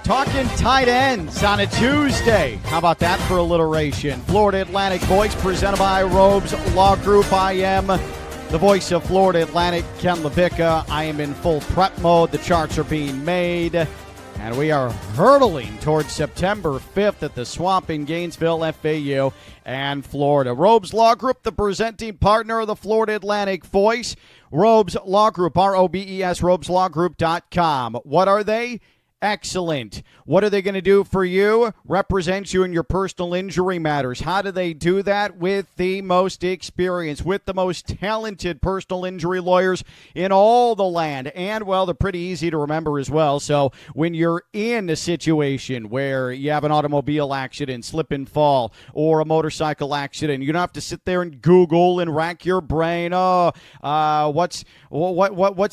Talking tight ends on a Tuesday. How about that for alliteration? Florida Atlantic Voice presented by Robes Law Group. I am the voice of Florida Atlantic, Ken LaVicka. I am in full prep mode. The charts are being made, and we are hurtling towards September 5th at the Swamp in Gainesville, FAU, and Florida. Robes Law Group, the presenting partner of the Florida Atlantic Voice. Robes Law Group, ROBES, robeslawgroup.com. What are they? Excellent. What are they going to do for you? Represent you in your personal injury matters. How do they do that? With the most experience, with the most talented personal injury lawyers in all the land. And, well, they're pretty easy to remember as well. So when you're in a situation where you have an automobile accident, slip and fall, or a motorcycle accident, you don't have to sit there and Google and rack your brain. What's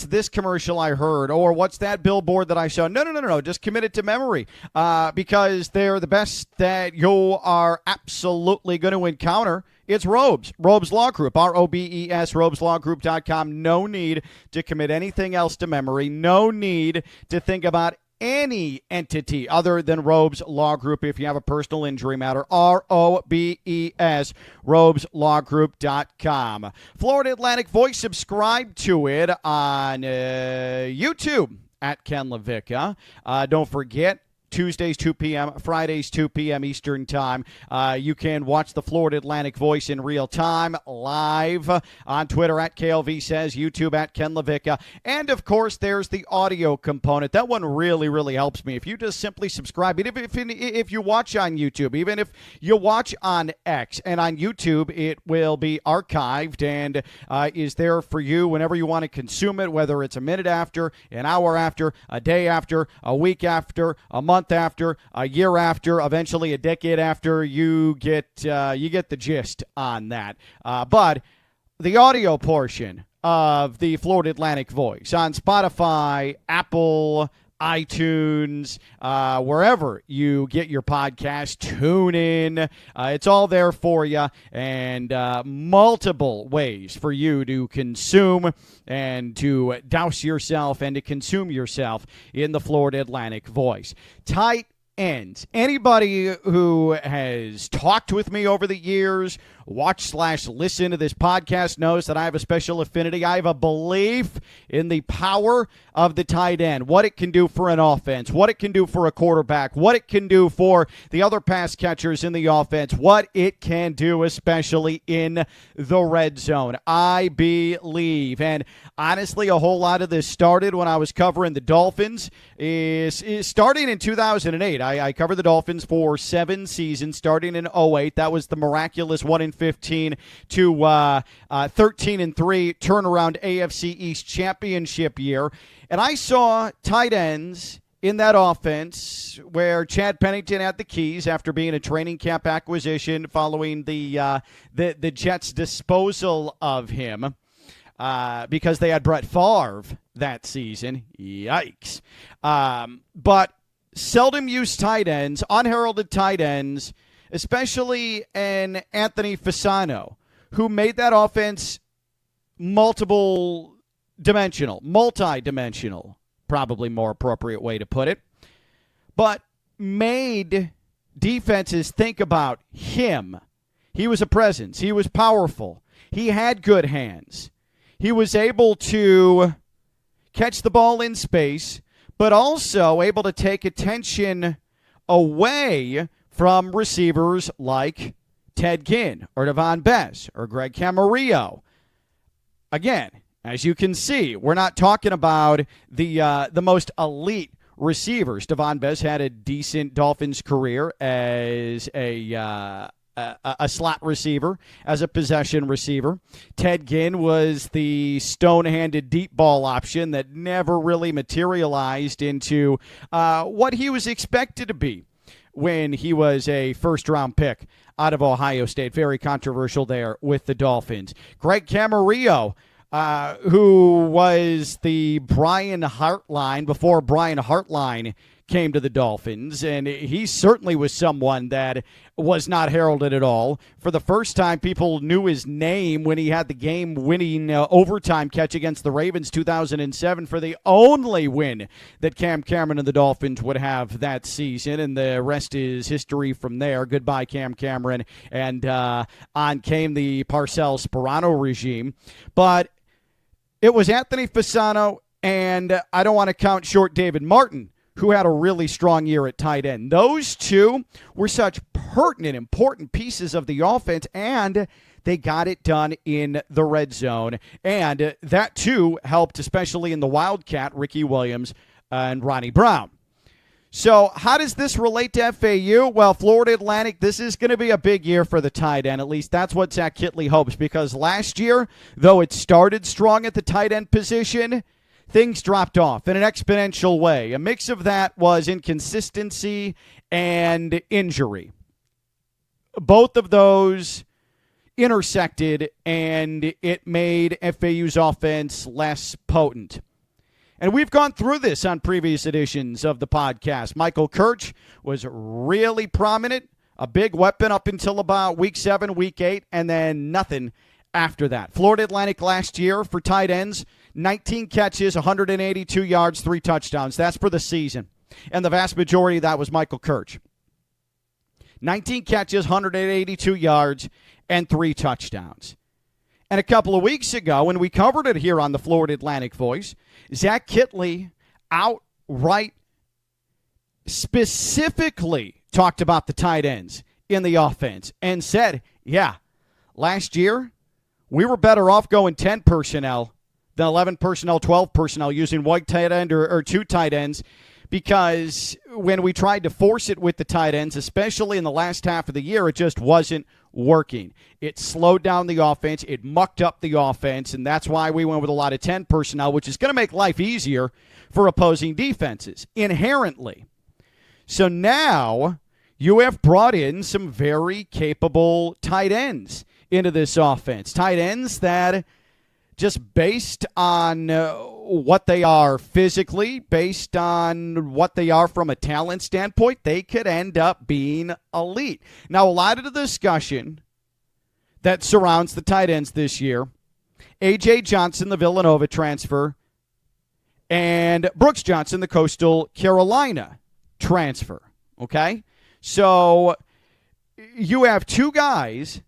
this commercial I heard? Or what's that billboard that I saw? No. Just commit it to memory because they're the best that you are absolutely going to encounter. It's Robes Law Group, ROBES, robeslawgroup.com. No need to commit anything else to memory. No need to think about any entity other than Robes Law Group if you have a personal injury matter. ROBES, robeslawgroup.com. Florida Atlantic Voice, subscribe to it on YouTube at Ken LaVicka. Don't forget, Tuesdays, 2 p.m., Fridays, 2 p.m. Eastern Time. You can watch the Florida Atlantic Voice in real time, live on Twitter at KLV Says, YouTube at Ken LaVicka. And, of course, there's the audio component. That one really, really helps me. If you just simply subscribe, if you watch on YouTube, even if you watch on X and on YouTube, it will be archived and is there for you whenever you want to consume it, whether it's a minute after, an hour after, a day after, a week after, a month after, a year after, eventually a decade after. You get the gist on that. But the audio portion of the Florida Atlantic Voice on Spotify, Apple, iTunes, wherever you get your podcast, tune in. It's all there for you, and multiple ways for you to consume and to douse yourself and to consume yourself in the Florida Atlantic Voice. Tight ends. Anybody who has talked with me over the years, watch/listen to this podcast, knows that I have a special affinity. I have a belief in the power of the tight end, what it can do for an offense, what it can do for a quarterback, what it can do for the other pass catchers in the offense, what it can do especially in the red zone. I believe, and honestly, a whole lot of this started when I was covering the Dolphins. Is starting in 2008. I covered the Dolphins for 7 seasons, starting in 2008. That was the miraculous 1-15 to 13-3 turnaround AFC East championship year. And I saw tight ends in that offense where Chad Pennington had the keys after being a training camp acquisition following the Jets' disposal of him because they had Brett Favre that season. Yikes. But seldom used tight ends, unheralded tight ends, especially an Anthony Fasano, who made that offense multi-dimensional, probably more appropriate way to put it, but made defenses think about him. He was a presence. He was powerful. He had good hands. He was able to catch the ball in space, but also able to take attention away from receivers like Ted Ginn or Devon Bess or Greg Camarillo. Again, as you can see, we're not talking about the most elite receivers. Devon Bess had a decent Dolphins career as a slot receiver, as a possession receiver. Ted Ginn was the stone-handed deep ball option that never really materialized into what he was expected to be when he was a first-round pick out of Ohio State. Very controversial there with the Dolphins. Greg Camarillo, who was the Brian Hartline before Brian Hartline came to the Dolphins, and he certainly was someone that was not heralded at all. For the first time, people knew his name when he had the game-winning overtime catch against the Ravens 2007 for the only win that Cam Cameron and the Dolphins would have that season, and the rest is history from there. Goodbye, Cam Cameron, and on came the Parcells-Sperano regime. But it was Anthony Fasano, and I don't want to count short David Martin, who had a really strong year at tight end. Those two were such pertinent, important pieces of the offense, and they got it done in the red zone. And that, too, helped, especially in the Wildcat, Ricky Williams and Ronnie Brown. So how does this relate to FAU? Well, Florida Atlantic, this is going to be a big year for the tight end. At least that's what Zach Kittley hopes, because last year, though it started strong at the tight end position, things dropped off in an exponential way. A mix of that was inconsistency and injury. Both of those intersected, and it made FAU's offense less potent. And we've gone through this on previous editions of the podcast. Michael Kirch was really prominent, a big weapon up until about week 7, week 8, and then nothing after that. Florida Atlantic last year for tight ends, 19 catches, 182 yards, 3 touchdowns. That's for the season. And the vast majority of that was Michael Kirch. 19 catches, 182 yards, and 3 touchdowns. And a couple of weeks ago, when we covered it here on the Florida Atlantic Voice, Zach Kittley outright specifically talked about the tight ends in the offense and said, yeah, last year we were better off going 10 personnel than 11 personnel, 12 personnel, using one tight end or 2 tight ends, because when we tried to force it with the tight ends, especially in the last half of the year, it just wasn't working. It slowed down the offense. It mucked up the offense, and that's why we went with a lot of 10 personnel, which is going to make life easier for opposing defenses, inherently. So now you have brought in some very capable tight ends into this offense. Tight ends that, just based on what they are physically, based on what they are from a talent standpoint, they could end up being elite. Now, a lot of the discussion that surrounds the tight ends this year, A.J. Johnson, the Villanova transfer, and Brooks Johnson, the Coastal Carolina transfer, okay? So you have 2 guys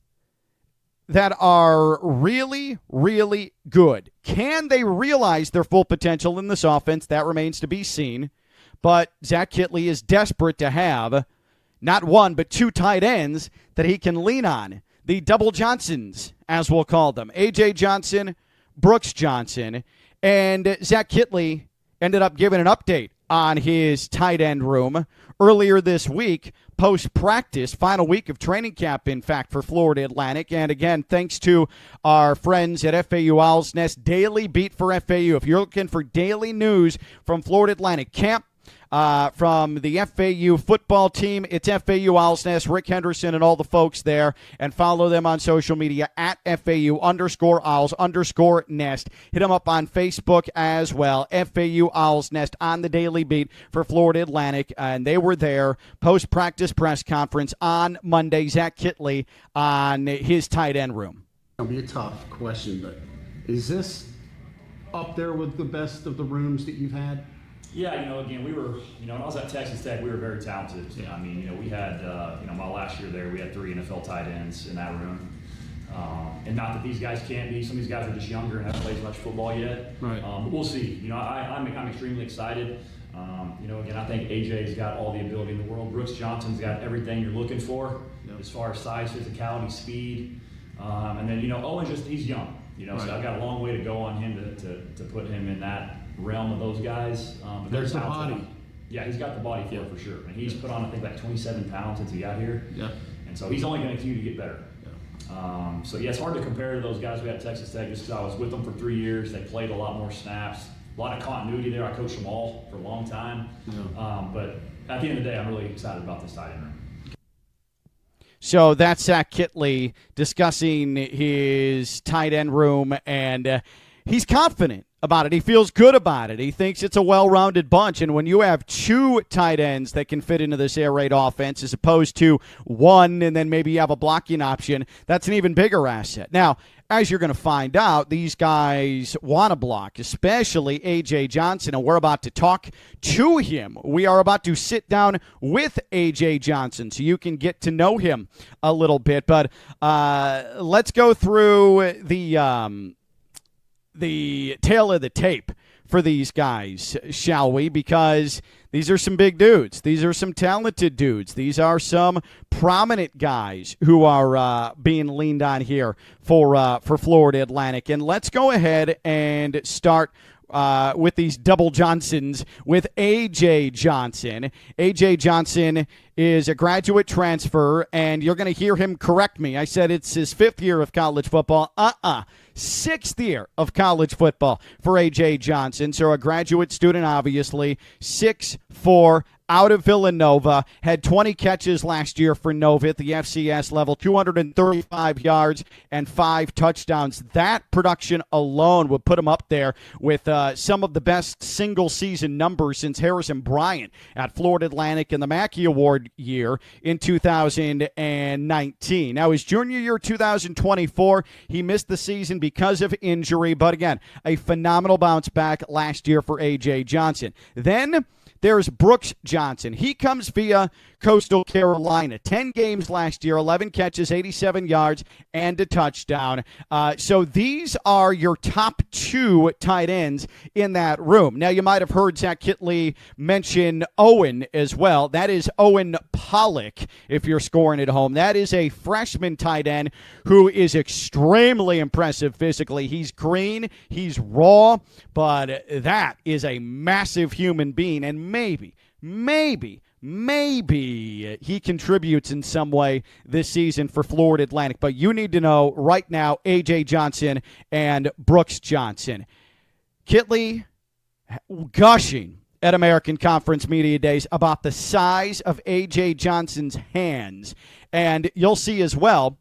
that are really, really good. Can they realize their full potential in this offense? That remains to be seen. But Zach Kittley is desperate to have not 1, but 2 tight ends that he can lean on. The double Johnsons, as we'll call them. A.J. Johnson, Brooks Johnson. And Zach Kittley ended up giving an update on his tight end room earlier this week, post-practice, final week of training camp, in fact, for Florida Atlantic. And again, thanks to our friends at FAU Owl's Nest, Daily Beat for FAU. If you're looking for daily news from Florida Atlantic camp, from the FAU football team, it's FAU Owl's Nest, Rick Henderson, and all the folks there. And follow them on social media at FAU_Owls_Nest. Hit them up on Facebook as well, FAU Owl's Nest on the Daily Beat for Florida Atlantic. And they were there, post-practice press conference on Monday. Zach Kittley on his tight end room. It'll be a tough question, but is this up there with the best of the rooms that you've had? Yeah, again, we were, when I was at Texas Tech, we were very talented. Yeah. I mean, we had, my last year there, we had 3 NFL tight ends in that room. And not that these guys can't be. Some of these guys are just younger and haven't played as much football yet. Right. But we'll see. I'm extremely excited. Again, I think AJ's got all the ability in the world. Brooks Johnson's got everything you're looking for, as far as size, physicality, speed. And then, Owen's he's young. Right. So I've got a long way to go on him to put him in that realm of those guys. But there's the body. Yeah, he's got the body for it for sure. And he's put on, I think, like 27 pounds since he got here. Yeah. And so he's only going to continue to get better. Yeah. It's hard to compare to those guys we had at Texas Tech just because I was with them for 3 years. They played a lot more snaps, a lot of continuity there. I coached them all for a long time. Yeah. But at the end of the day, I'm really excited about this tight end room. So that's Zach Kittley discussing his tight end room, and he's confident about it. He feels good about it. He thinks it's a well-rounded bunch. And when you have two tight ends that can fit into this air raid offense as opposed to one and then maybe you have a blocking option, that's an even bigger asset. Now, as you're going to find out, these guys want to block, especially A.J. Johnson, and we're about to talk to him. We are about to sit down with A.J. Johnson so you can get to know him a little bit. But let's go through the tail of the tape for these guys, shall we? Because these are some big dudes. These are some talented dudes. These are some prominent guys who are being leaned on here for Florida Atlantic. And let's go ahead and start with these double Johnsons with A.J. Johnson. A.J. Johnson is a graduate transfer, and you're going to hear him correct me. I said it's his 5th year of college football. 6th year of college football for A.J. Johnson. So a graduate student, obviously, 6'4", out of Villanova, had 20 catches last year for Nova at the FCS level, 235 yards and 5 touchdowns. That production alone would put him up there with some of the best single-season numbers since Harrison Bryant at Florida Atlantic in the Mackey Award year in 2019. Now, his junior year, 2024, he missed the season because of injury, but again, a phenomenal bounce back last year for A.J. Johnson. Then there's Brooks Johnson. He comes via Coastal Carolina. 10 games last year, 11 catches, 87 yards, and a touchdown. So these are your top 2 tight ends in that room. Now, you might have heard Zach Kittley mention Owen as well. That is Owen Pollock, if you're scoring at home. That is a freshman tight end who is extremely impressive physically. He's green, he's raw, but that is a massive human being, and maybe he contributes in some way this season for Florida Atlantic. But you need to know right now A.J. Johnson and Brooks Johnson. Kittley gushing at American Conference Media Days about the size of A.J. Johnson's hands. And you'll see as well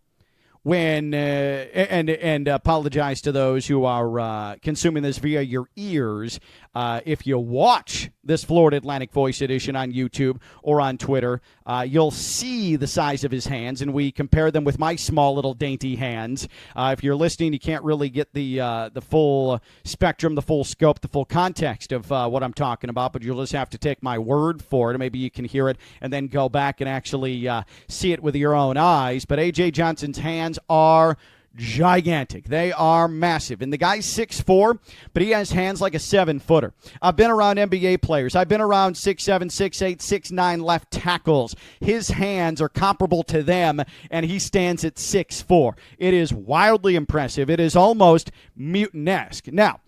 when, and apologize to those who are consuming this via your ears. If you watch this Florida Atlantic Voice edition on YouTube or on Twitter, you'll see the size of his hands, and we compare them with my small little dainty hands. If you're listening, you can't really get the full spectrum, the full scope, the full context of what I'm talking about, but you'll just have to take my word for it. Maybe you can hear it and then go back and actually see it with your own eyes. But A.J. Johnson's hands are gigantic. They are massive. And the guy's 6'4", but he has hands like a 7-footer. I've been around NBA players. I've been around 6'7", 6'8", 6'9" left tackles. His hands are comparable to them, and he stands at 6'4". It is wildly impressive. It is almost mutant-esque. Now,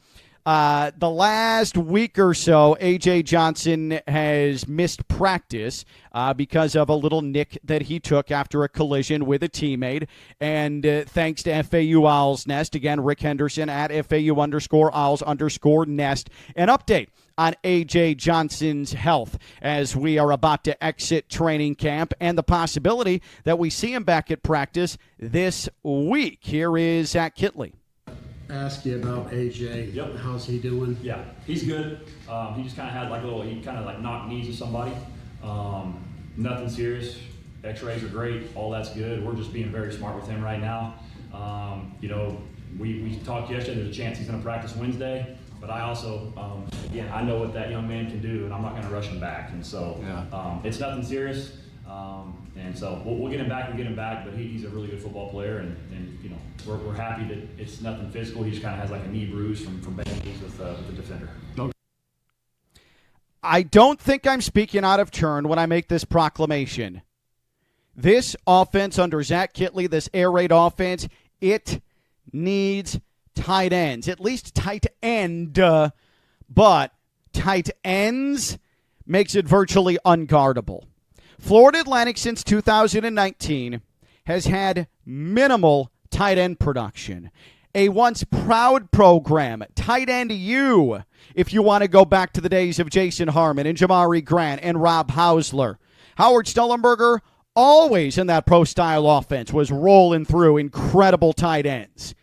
the last week or so, A.J. Johnson has missed practice because of a little nick that he took after a collision with a teammate. And thanks to FAU Owls Nest, again, Rick Henderson at FAU_Owls_Nest, an update on A.J. Johnson's health as we are about to exit training camp and the possibility that we see him back at practice this week. Here is Zach Kittley. Ask you about AJ. Yep. How's he doing? Yeah, he's good. He just kind of had he kind of knocked knees of somebody. Nothing serious. X-rays are great. All that's good. We're just being very smart with him right now. We talked yesterday. There's a chance he's going to practice Wednesday. But I also, again, I know what that young man can do, and I'm not going to rush him back. And so it's nothing serious. And so we'll get him back. We'll get him back. But he's a really good football player, and we're happy that it's nothing physical. He just kind of has like a knee bruise from banging knees with the defender. I don't think I'm speaking out of turn when I make this proclamation. This offense under Zach Kittley, this air raid offense, it needs tight ends, at least tight end, but tight ends makes it virtually unguardable. Florida Atlantic since 2019 has had minimal tight end production. A once proud program, Tight End U, if you want to go back to the days of Jason Harmon and Jamari Grant and Rob Hausler. Howard Stellenberger, always in that pro-style offense, was rolling through incredible tight ends.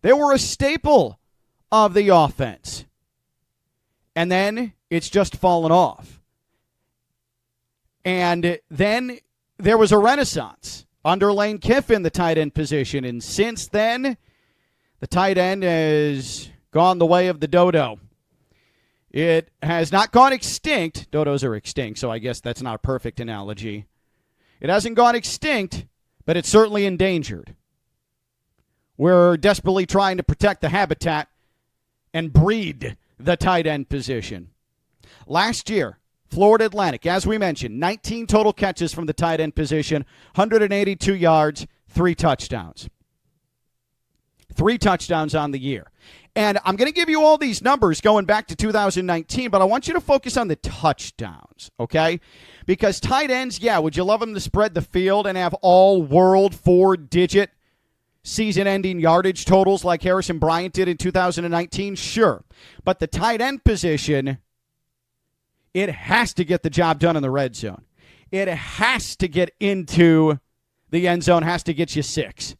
They were a staple of the offense. And then it's just fallen off. And then there was a renaissance under Lane Kiffin, the tight end position. And since then, the tight end has gone the way of the dodo. It has not gone extinct. Dodos are extinct, so I guess that's not a perfect analogy. It hasn't gone extinct, but it's certainly endangered. We're desperately trying to protect the habitat and breed the tight end position. Last year, Florida Atlantic, as we mentioned, 19 total catches from the tight end position, 182 yards, 3 touchdowns. 3 touchdowns on the year. And I'm going to give you all these numbers going back to 2019, but I want you to focus on the touchdowns, okay? Because tight ends, yeah, would you love them to spread the field and have all-world 4-digit season-ending yardage totals like Harrison Bryant did in 2019? Sure. But the tight end position, it has to get the job done in the red zone. It has to get into the end zone, has to get you 6.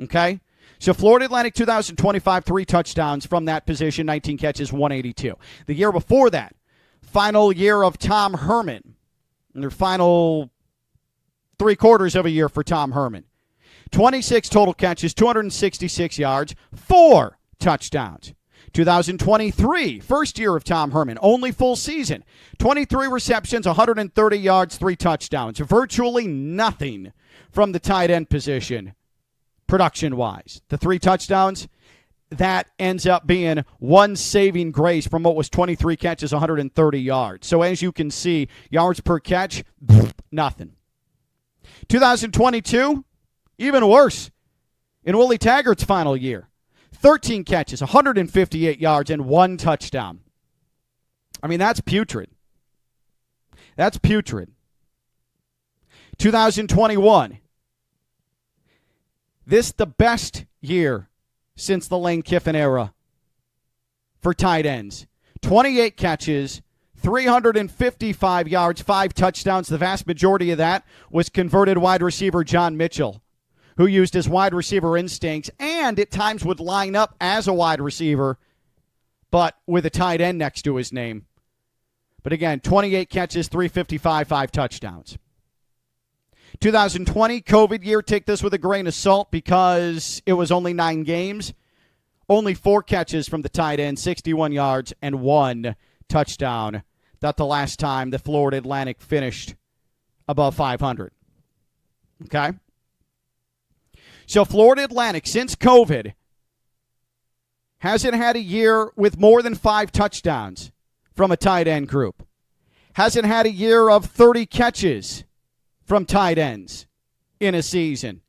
Okay? So Florida Atlantic 2025, 3 touchdowns from that position, 19 catches, 182. The year before that, final year of Tom Herman, and their final 3/4 of a year for Tom Herman. 26 total catches, 266 yards, 4 touchdowns. 2023, first year of Tom Herman, only full season. 23 receptions, 130 yards, 3 touchdowns. Virtually nothing from the tight end position, production-wise. The 3 touchdowns, that ends up being one saving grace from what was 23 catches, 130 yards. So as you can see, yards per catch, nothing. 2022, even worse. In Willie Taggart's final year, 13 catches, 158 yards, and 1 touchdown. I mean, that's putrid. That's putrid. 2021, this the best year since the Lane Kiffin era for tight ends. 28 catches, 355 yards, 5 touchdowns. The vast majority of that was converted wide receiver John Mitchell, who used his wide receiver instincts and at times would line up as a wide receiver, but with a tight end next to his name. But again, 28 catches, 355, 5 touchdowns. 2020, COVID year, take this with a grain of salt because it was only 9 games. Only 4 catches from the tight end, 61 yards, and 1 touchdown. That's the last time the Florida Atlantic finished above 500. Okay? So Florida Atlantic, since COVID, hasn't had a year with more than 5 touchdowns from a tight end group. Hasn't had a year of 30 catches from tight ends in a season.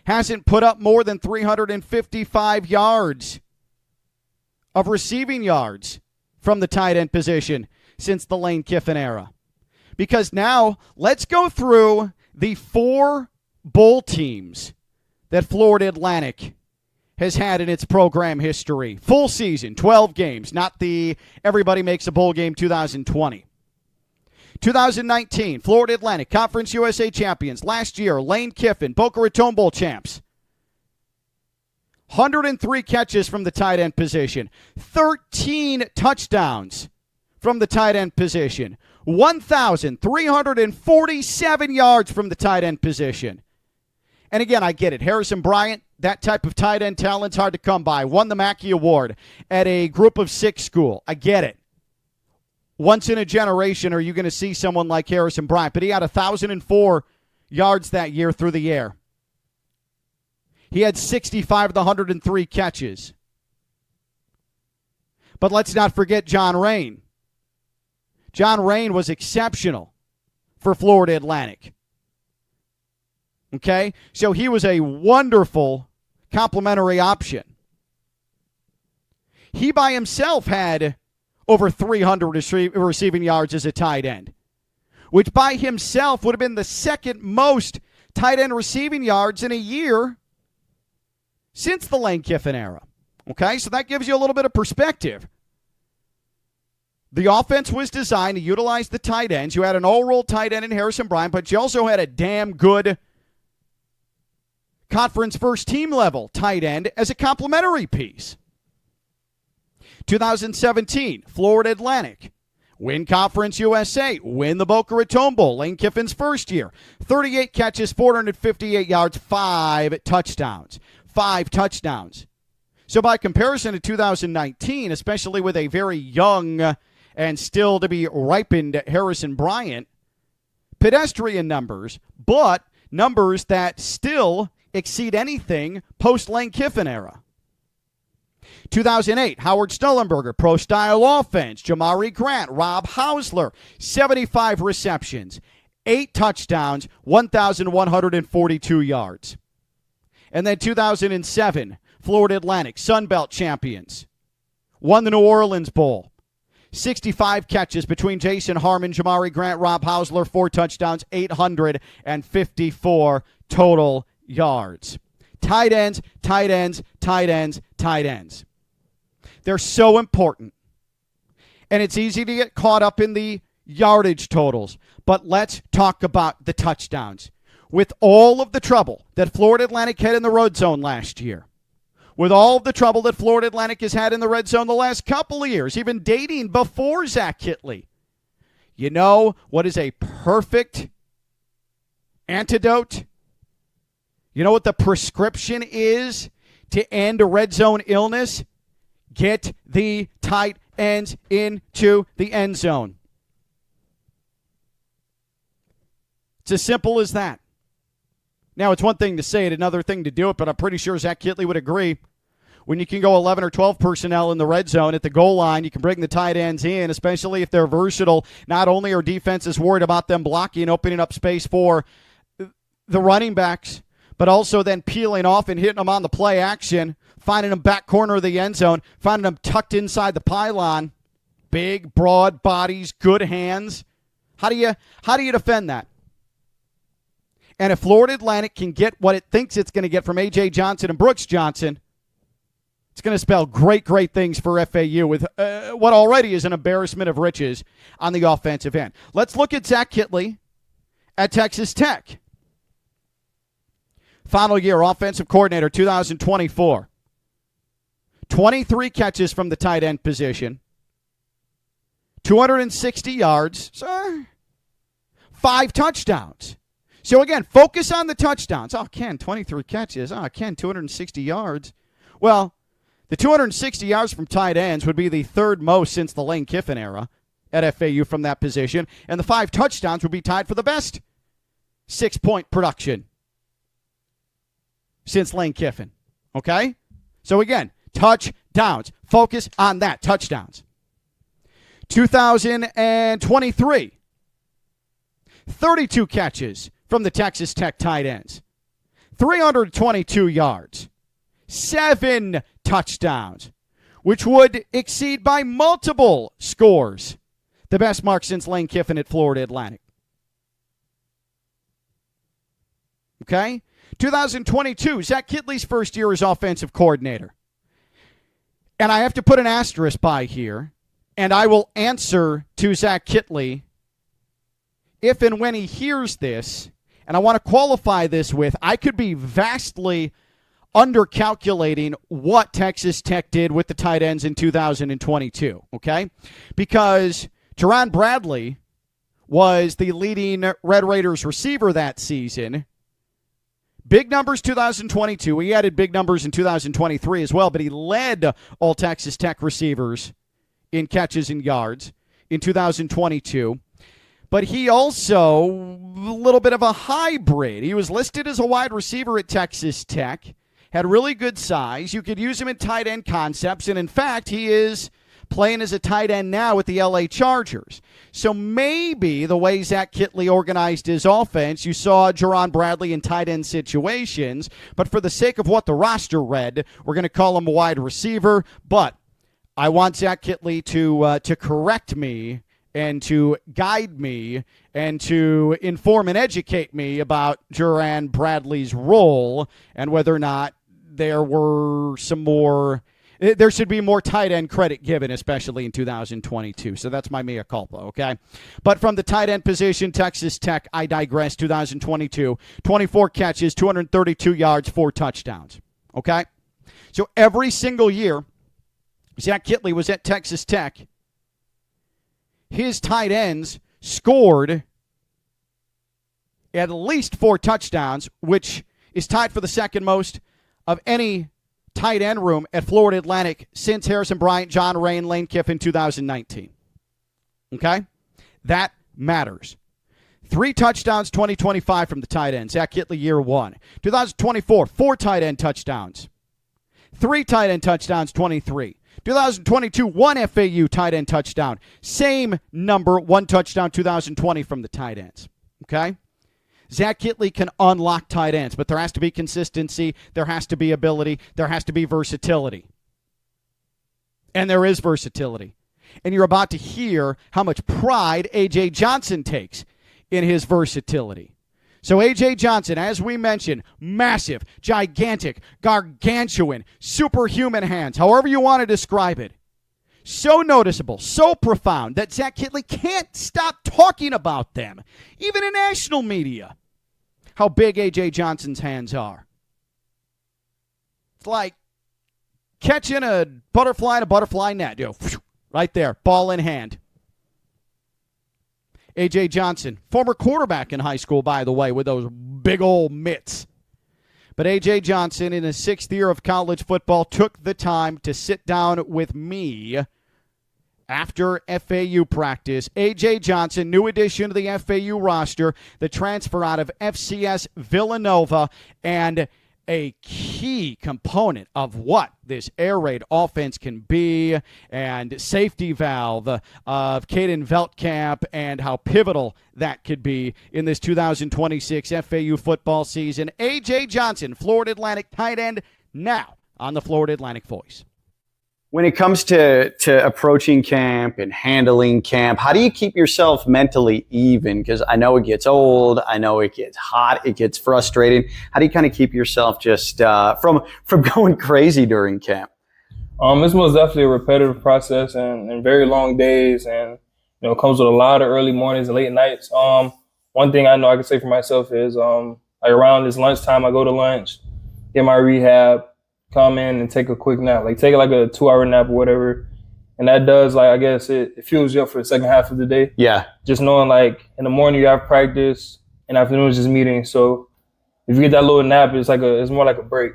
Hasn't put up more than 355 yards of receiving yards from the tight end position since the Lane Kiffin era. Because now, let's go through the 4 bowl teams that Florida Atlantic has had in its program history. Full season, 12 games, not the everybody makes a bowl game 2020. 2019, Florida Atlantic, Conference USA champions. Last year, Lane Kiffin, Boca Raton Bowl champs. 103 catches from the tight end position. 13 touchdowns from the tight end position. 1,347 yards from the tight end position. And again, I get it. Harrison Bryant, that type of tight end talent's hard to come by. Won the Mackey Award at a group of 6 school. I get it. Once in a generation are you going to see someone like Harrison Bryant. But he had 1,004 yards that year through the air. He had 65 of the 103 catches. But let's not forget John Rain. John Rain was exceptional for Florida Atlantic. Okay? So he was a wonderful complementary option. He by himself had over 300 receiving yards as a tight end, which by himself would have been the second most tight end receiving yards in a year since the Lane Kiffin era. Okay, so that gives you a little bit of perspective. The offense was designed to utilize the tight ends. You had an all-roll tight end in Harrison Bryant, but you also had a damn good conference first team level tight end as a complementary piece. 2017, Florida Atlantic. Win Conference USA. Win the Boca Raton Bowl. Lane Kiffin's first year. 38 catches, 458 yards, 5 touchdowns. 5 touchdowns. So by comparison to 2019, especially with a very young and still to be ripened Harrison Bryant, pedestrian numbers, but numbers that still exceed anything post-Lane Kiffin era. 2008, Howard Snellenberger, pro-style offense. Jamari Grant, Rob Hausler, 75 receptions, 8 touchdowns, 1,142 yards. And then 2007, Florida Atlantic, Sun Belt champions. Won the New Orleans Bowl. 65 catches between Jason Harmon, Jamari Grant, Rob Hausler, 4 touchdowns, 854 total yards. Tight ends, tight ends, tight ends, tight ends. They're so important. And it's easy to get caught up in the yardage totals. But let's talk about the touchdowns. With all of the trouble that Florida Atlantic had in the red zone last year, with all of the trouble that Florida Atlantic has had in the red zone the last couple of years, even dating before Zach Kittley, you know what is a perfect antidote? You know what the prescription is to end a red zone illness? Get the tight ends into the end zone. It's as simple as that. Now, it's one thing to say it, another thing to do it, but I'm pretty sure Zach Kittley would agree. When you can go 11 or 12 personnel in the red zone at the goal line, you can bring the tight ends in, especially if they're versatile. Not only are defenses worried about them blocking, opening up space for the running backs, but also then peeling off and hitting them on the play action, finding them back corner of the end zone, finding them tucked inside the pylon. Big, broad bodies, good hands. How do you defend that? And if Florida Atlantic can get what it thinks it's going to get from A.J. Johnson and Brooks Johnson, it's going to spell great, great things for FAU with what already is an embarrassment of riches on the offensive end. Let's look at Zach Kittley at Texas Tech. Final year, offensive coordinator, 2024. 23 catches from the tight end position. 260 yards. 5 touchdowns. So, again, focus on the touchdowns. Oh, Ken, 23 catches. Oh, Ken, 260 yards. Well, the 260 yards from tight ends would be the third most since the Lane Kiffin era at FAU from that position. And the 5 touchdowns would be tied for the best 6-point production since Lane Kiffin. Okay? So, again, touchdowns. Focus on that. Touchdowns. 2023. 32 catches from the Texas Tech tight ends. 322 yards. 7 touchdowns, which would exceed by multiple scores the best mark since Lane Kiffin at Florida Atlantic. Okay? 2022, Zach Kittley's first year as offensive coordinator. And I have to put an asterisk by here, and I will answer to Zach Kittley if and when he hears this, and I want to qualify this with, I could be vastly undercalculating what Texas Tech did with the tight ends in 2022, okay? Because Teron Bradley was the leading Red Raiders receiver that season. Big numbers 2022. He added big numbers in 2023 as well, but he led all Texas Tech receivers in catches and yards in 2022. But he also, a little bit of a hybrid. He was listed as a wide receiver at Texas Tech, had really good size. You could use him in tight end concepts, and in fact, he is playing as a tight end now with the LA Chargers. So maybe the way Zach Kittley organized his offense, you saw Teron Bradley in tight end situations, but for the sake of what the roster read, we're going to call him a wide receiver. But I want Zach Kittley to correct me and to guide me and to inform and educate me about Teron Bradley's role and whether or not there should be more tight end credit given, especially in 2022. So that's my mea culpa, okay? But from the tight end position, Texas Tech, I digress, 2022, 24 catches, 232 yards, 4 touchdowns, okay? So every single year Zach Kittley was at Texas Tech. His tight ends scored at least 4 touchdowns, which is tied for the second most of any tight end room at Florida Atlantic since Harrison Bryant, John Ray, and Lane Kiffin 2019. Okay? That matters. 3 touchdowns, 2025 from the tight end. Zach Kittley, year 1. 2024, 4 tight end touchdowns. 3 tight end touchdowns, 23. 2022, 1 FAU tight end touchdown. Same number, 1 touchdown, 2020 from the tight ends. Okay? Zach Kittley can unlock tight ends, but there has to be consistency, there has to be ability, there has to be versatility. And there is versatility. And you're about to hear how much pride A.J. Johnson takes in his versatility. So A.J. Johnson, as we mentioned, massive, gigantic, gargantuan, superhuman hands, however you want to describe it. So noticeable, so profound that Zach Kittley can't stop talking about them, even in national media, how big A.J. Johnson's hands are. It's like catching a butterfly in a butterfly net. Right there, ball in hand. A.J. Johnson, former quarterback in high school, by the way, with those big old mitts. But A.J. Johnson, in his 6th year of college football, took the time to sit down with me after FAU practice. A.J. Johnson, new addition to the FAU roster, the transfer out of FCS Villanova, and a key component of what this air raid offense can be, and safety valve of Caden Veltkamp, and how pivotal that could be in this 2026 FAU football season. A.J. Johnson, Florida Atlantic tight end, now on the Florida Atlantic Voice. When it comes to approaching camp and handling camp, how do you keep yourself mentally even? Because I know it gets old, I know it gets hot, it gets frustrating. How do you kind of keep yourself just from going crazy during camp? It's most definitely a repetitive process and very long days, and it comes with a lot of early mornings and late nights. One thing I know I can say for myself is like around this lunchtime, I go to lunch, get my rehab, come in and take a quick nap, take like a 2-hour nap or whatever. And that does, I guess it fuels you up for the second half of the day. Yeah. Just knowing in the morning you have practice and afternoon is just meetings. So if you get that little nap, it's more like a break.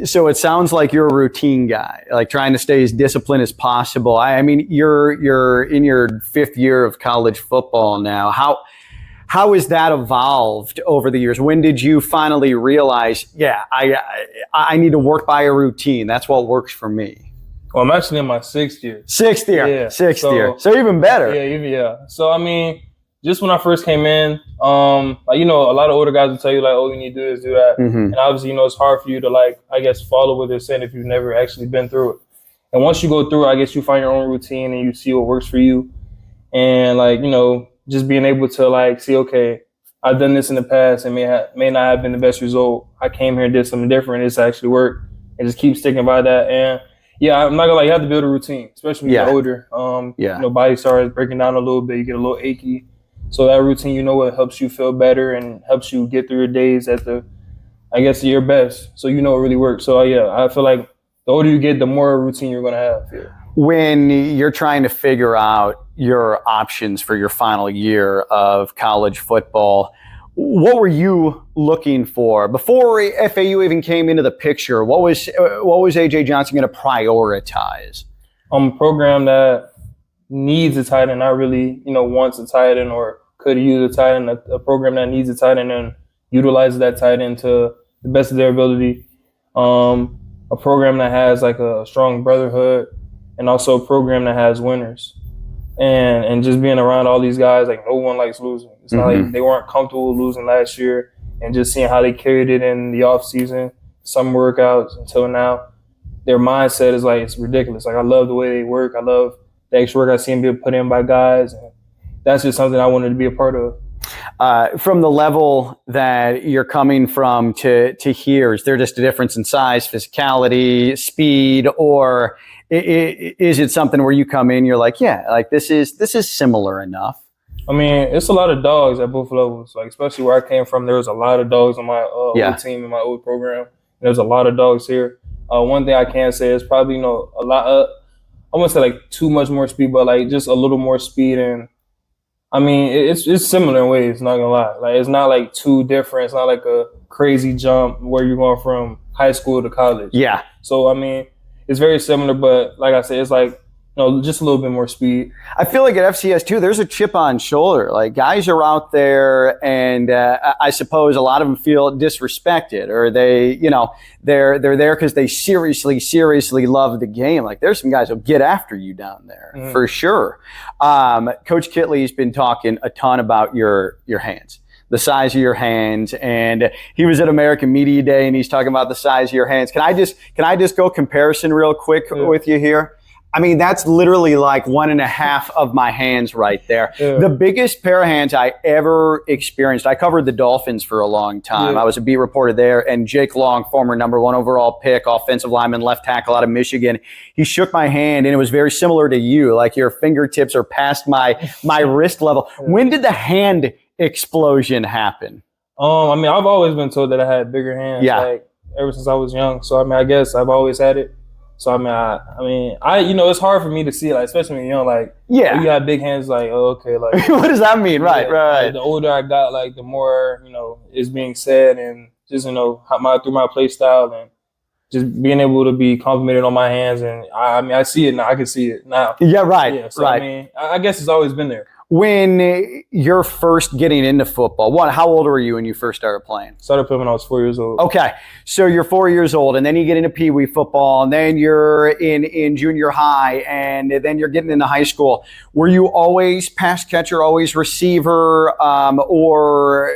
So it sounds like you're a routine guy, trying to stay as disciplined as possible. I mean, you're in your 5th year of college football now. How has that evolved over the years? When did you finally realize, I need to work by a routine? That's what works for me. Well, I'm actually in my 6th year. 6th year. Yeah. 6th year. So even better. Yeah. So, I mean, just when I first came in, a lot of older guys will tell you, you need to do this, do that. Mm-hmm. And obviously, it's hard for you to, follow what they're saying if you've never actually been through it. And once you go through it, I guess you find your own routine and you see what works for you. And, just being able to see, okay, I've done this in the past and may not have been the best result. I came here and did something different. It's actually worked, and just keep sticking by that. And I'm not gonna you have to build a routine, especially when you're older. Body starts breaking down a little bit. You get a little achy. So that routine, what helps you feel better and helps you get through your days at your best. So it really works. So I feel like the older you get, the more routine you're gonna have. Yeah. When you're trying to figure out your options for your final year of college football, what were you looking for before FAU even came into the picture? What was A.J. Johnson going to prioritize? A program that needs a tight end, not really wants a tight end or could use a tight end. A program that needs a tight end and utilizes that tight end to the best of their ability. A program that has a strong brotherhood, and also a program that has winners. And just being around all these guys, no one likes losing. It's not like they weren't comfortable losing last year, and just seeing how they carried it in the off season, some workouts until now. Their mindset is it's ridiculous. I love the way they work. I love the extra work I see them being put in by guys. And that's just something I wanted to be a part of. From the level that you're coming from to here, is there just a difference in size, physicality, speed, or is it something where you come in, you're this is similar enough? I mean, it's a lot of dogs at both levels. Especially where I came from, there was a lot of dogs on my old team in my old program. And there's a lot of dogs here. One thing I can say is probably, you know, a lot I wouldn't say like too much more speed, but like just a little more speed. And I mean, it's similar in ways, not gonna lie. Like, it's not like too different. It's not like a crazy jump where you're going from high school to college. Yeah. So, I mean, it's very similar, but like I said, it's like, you know, just a little bit more speed. I feel like at FCS too, there's a chip on shoulder. Like, guys are out there, and I suppose a lot of them feel disrespected, or they, you know, they're there because they seriously love the game. Like, there's some guys who'll get after you down there for sure. Coach Kitley's been talking a ton about your hands, the size of your hands, and he was at American Media Day, and he's talking about the size of your hands. Can I just go comparison real quick with you here? I mean, that's literally like 1.5 of my hands right there. Yeah. The biggest pair of hands I ever experienced, I covered the Dolphins for a long time. I was a beat reporter there, and Jake Long, former #1 overall pick, offensive lineman, left tackle out of Michigan, he shook my hand, and it was very similar to you. Like, your fingertips are past my wrist level. When did the hand explosion happen? I mean, I've always been told that I had bigger hands, like, ever since I was young. So, I mean, I guess I've always had it. So, I mean, you know, it's hard for me to see, like, especially when you're young, like, you got big hands, like, oh, okay, like. What does that mean? Right. Like, the older I got, like, the more, you know, is being said, and just, you know, through my play style, and just being able to be complimented on my hands. And I mean, I see it now. I can see it now. Yeah, right. Yeah, so, I mean, I guess it's always been there. When you're first getting into football, how old were you when you first started playing? Started playing when I was 4 years old. Okay, so you're 4 years old, and then you get into Pee Wee football, and then you're in junior high, and then you're getting into high school. Were you always pass catcher, always receiver, or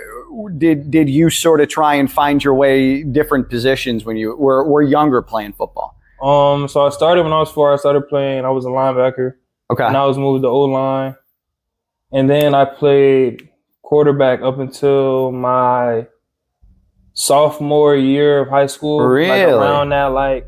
did you sort of try and find your way different positions when you were younger playing football? So I started when I was 4. I started playing. I was a linebacker. Okay. And I was moved to O-line. And then I played quarterback up until my sophomore year of high school. Really? Like around that, like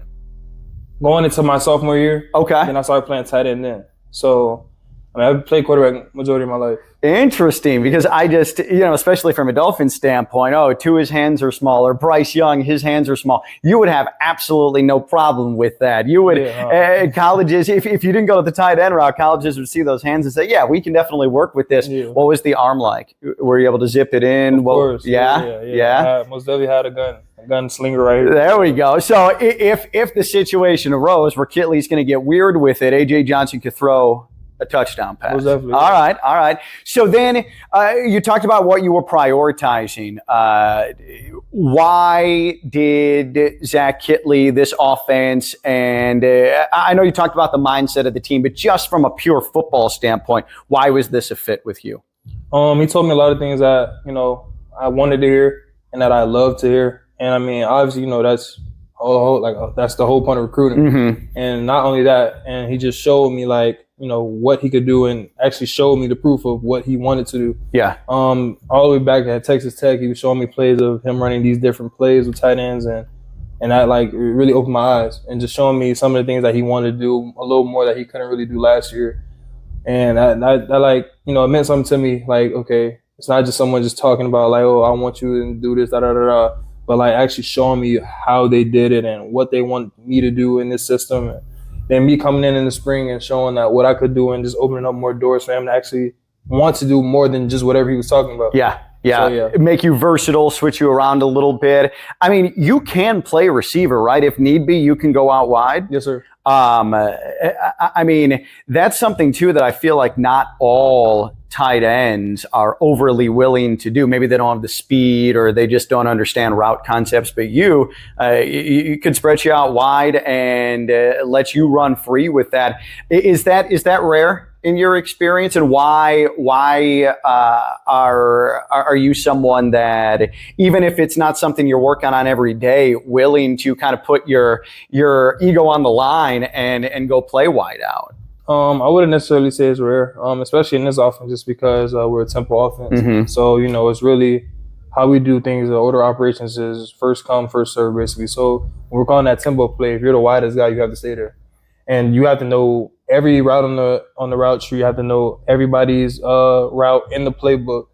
going into my sophomore year. Okay. Then I started playing tight end then. So, I mean, I've played quarterback majority of my life. Interesting, because I just, you know, especially from a Dolphin standpoint, Tua's hands are smaller. Bryce Young, his hands are small. You would have absolutely no problem with that. You would, colleges, if you didn't go to the tight end route, colleges would see those hands and say, yeah, we can definitely work with this. Yeah. What was the arm like? Were you able to zip it in? Of course. Yeah. I most definitely had a gunslinger right here. There we go. So if the situation arose where Kitley's going to get weird with it, A.J. Johnson could throw a touchdown pass. All right. So then you talked about what you were prioritizing. Why did Zach Kitley, this offense, and I know you talked about the mindset of the team, but just from a pure football standpoint, why was this a fit with you? He told me a lot of things that, you know, I wanted to hear and that I love to hear. And I mean, obviously, you know, that's that's the whole point of recruiting. Mm-hmm. And not only that, and he just showed me, like, you know, what he could do, and actually showed me the proof of what he wanted to do. Yeah. All the way back at Texas Tech, he was showing me plays of him running these different plays with tight ends, and that, like, really opened my eyes, and just showing me some of the things that he wanted to do a little more that he couldn't really do last year. And that like, you know, it meant something to me. Like, okay, it's not just someone just talking about, like, oh, I want you to do this, but like actually showing me how they did it and what they want me to do in this system. And then me coming in the spring and showing that what I could do, and just opening up more doors for him to actually want to do more than just whatever he was talking about. Yeah. So, make you versatile, switch you around a little bit. I mean, you can play receiver, right? If need be, you can go out wide. Yes, sir. I mean, that's something too that I feel like not all tight ends are overly willing to do. Maybe they don't have the speed, or they just don't understand route concepts. But you could spread you out wide and let you run free with that. Is that rare in your experience? And why are you someone that, even if it's not something you're working on every day, willing to kind of put your ego on the line and go play wide out? I wouldn't necessarily say it's rare, especially in this offense, just because we're a tempo offense. Mm-hmm. So, you know, it's really how we do things. The order operations is first come, first serve, basically. So when we're calling that tempo play, if you're the widest guy, you have to stay there. And you have to know every route on the route tree. You have to know everybody's route in the playbook.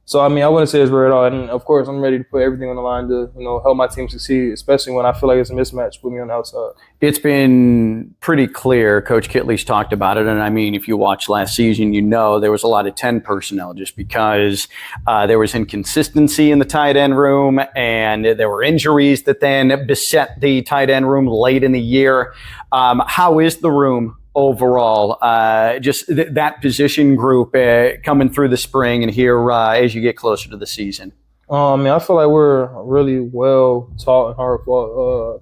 So, I mean, I wouldn't say it's rare at all. And, of course, I'm ready to put everything on the line to, help my team succeed, especially when I feel like it's a mismatch with me on the outside. It's been pretty clear. Coach Kitley's talked about it. And, I mean, if you watched last season, there was a lot of 10 personnel just because there was inconsistency in the tight end room and there were injuries that then beset the tight end room late in the year. How is the room overall, just that position group coming through the spring and here as you get closer to the season? I mean, I feel like we're a really well taught and hard fought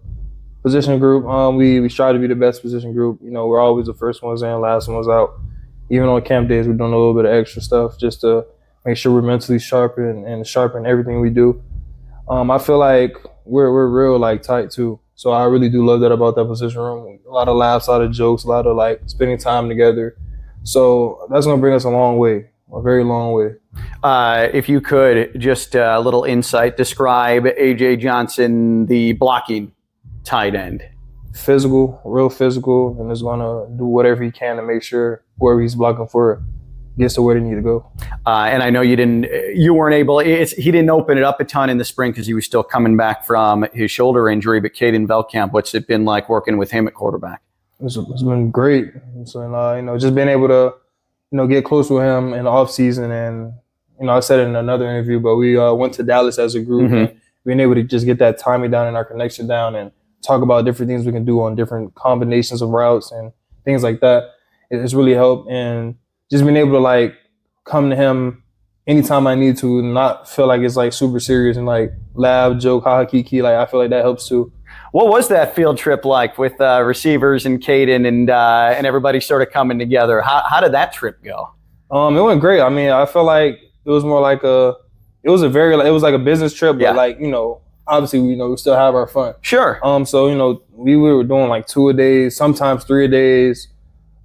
position group. We strive to be the best position group. We're always the first ones in, last ones out. Even on camp days, we're doing a little bit of extra stuff just to make sure we're mentally sharp and sharpen everything we do. I feel like we're real tight too. So I really do love that about that position room. A lot of laughs, a lot of jokes, a lot of spending time together. So that's going to bring us a long way, a very long way. If you could, just a little insight, describe A.J. Johnson, the blocking tight end. Physical, real physical, and is going to do whatever he can to make sure whoever he's blocking for gets to where they need to go. And I know you weren't able, he didn't open it up a ton in the spring because he was still coming back from his shoulder injury, but Caden Veldkamp, what's it been like working with him at quarterback? It's been great. So, just being able to, get close with him in the off season. And, I said it in another interview, but we went to Dallas as a group and being able to just get that timing down and our connection down and talk about different things we can do on different combinations of routes and things like that. It's really helped. And just being able to come to him anytime I need to and not feel like it's super serious and laugh, joke, ha kiki. I feel like that helps too. What was that field trip like with receivers and Caden and everybody sort of coming together? How did that trip go? It went great. I mean, I felt like it was more it was a business trip, but obviously we still have our fun. Sure. So we were doing 2 a days, sometimes 3 a days.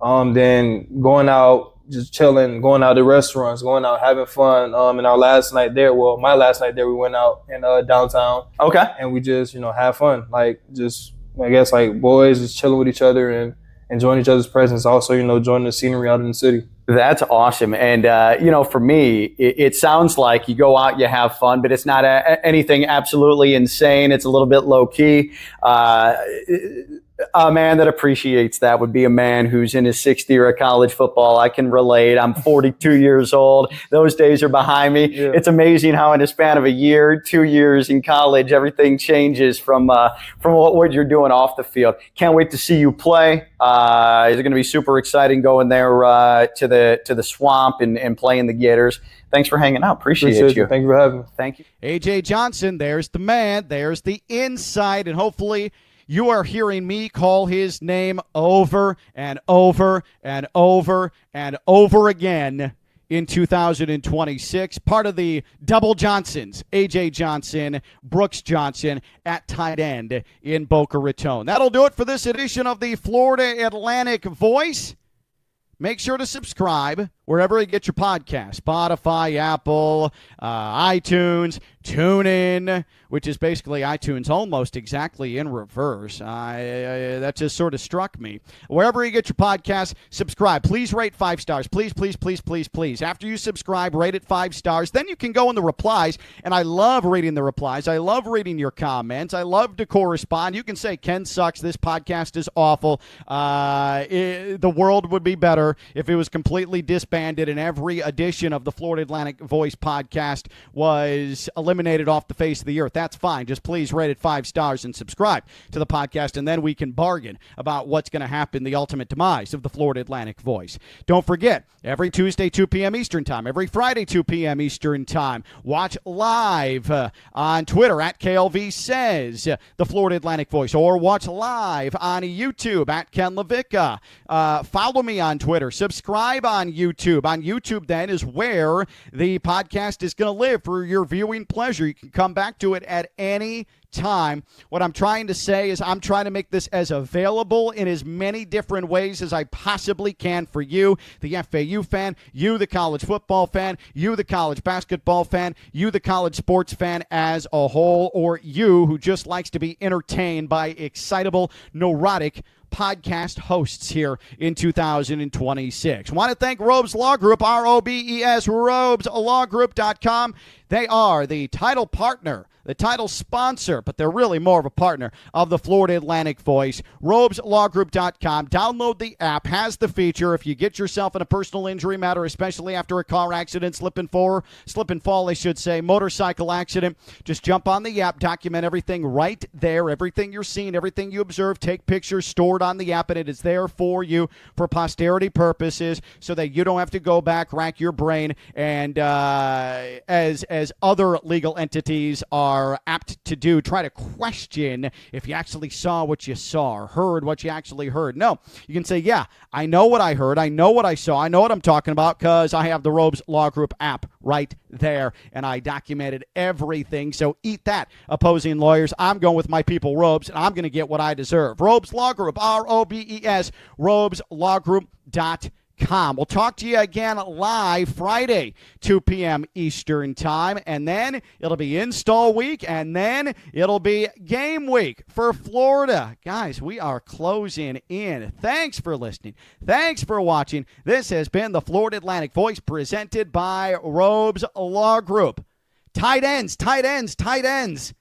Then going out, just chilling, going out to restaurants, going out having fun. And our last night there, my last night there, we went out in downtown. Okay. And we just, have fun. Boys just chilling with each other and enjoying each other's presence. Also, enjoying the scenery out in the city. That's awesome. And, for me, it sounds like you go out, you have fun, but it's not anything absolutely insane. It's a little bit low key. A man that appreciates that would be a man who's in his sixth year of college football. I can relate. I'm 42 years old. Those days are behind me. Yeah. It's amazing how in a span of a year, 2 years in college, everything changes from what you're doing off the field. Can't wait to see you play. It's going to be super exciting going there to the swamp and playing the Gators. Thanks for hanging out. Appreciate you. Thank you for having me. Thank you. A.J. Johnson, there's the man. There's the insight. And hopefully you are hearing me call his name over and over and over and over again in 2026. Part of the double Johnsons, A.J. Johnson, Brooks Johnson at tight end in Boca Raton. That'll do it for this edition of the Florida Atlantic Voice. Make sure to subscribe wherever you get your podcast. Spotify, Apple, iTunes, TuneIn, which is basically iTunes almost exactly in reverse. That just sort of struck me. Wherever you get your podcast, subscribe. Please rate 5 stars. Please, please, please, please, please. After you subscribe, rate it 5 stars. Then you can go in the replies, and I love reading the replies. I love reading your comments. I love to correspond. You can say, Ken sucks. This podcast is awful. The world would be better if it was completely disbanded and every edition of the Florida Atlantic Voice podcast was eliminated off the face of the earth. That's fine. Just please rate it 5 stars and subscribe to the podcast, and then we can bargain about what's going to happen, the ultimate demise of the Florida Atlantic Voice. Don't forget, every Tuesday, 2 p.m. Eastern Time, every Friday, 2 p.m. Eastern Time, watch live on Twitter at KLV Says, the Florida Atlantic Voice, or watch live on YouTube at Ken LaVicka. Follow me on Twitter. Subscribe on YouTube. On YouTube, then, is where the podcast is going to live for your viewing pleasure. You can come back to it at any time. What I'm trying to say is I'm trying to make this as available in as many different ways as I possibly can for you, the FAU fan, you, the college football fan, you, the college basketball fan, you, the college sports fan as a whole, or you who just likes to be entertained by excitable, neurotic podcast hosts here in 2026. Want to thank Robes Law Group, ROBES, RobesLawGroup.com. They are the title partner, the title sponsor, but they're really more of a partner of the Florida Atlantic Voice. RobesLawGroup.com. Download the app. Has the feature. If you get yourself in a personal injury matter, especially after a car accident, slip and fall, I should say, motorcycle accident, just jump on the app, document everything right there, everything you're seeing, everything you observe, take pictures, stored on the app, and it is there for you for posterity purposes so that you don't have to go back, rack your brain, and as other legal entities are apt to do, try to question if you actually saw what you saw or heard what you actually heard. No, you can say, yeah, I know what I heard, I know what I saw, I know what I'm talking about because I have the Robes Law Group app right there, and I documented everything. So eat that, opposing lawyers. I'm going with my people, Robes, and I'm going to get what I deserve. Robes Law Group, ROBES, RobesLawGroup.com. We'll talk to you again live Friday, 2 p.m. Eastern Time, and then it'll be install week, and then it'll be game week for Florida. Guys, we are closing in. Thanks for listening. Thanks for watching. This has been the Florida Atlantic Voice presented by Robes Law Group. Tight ends, tight ends, tight ends.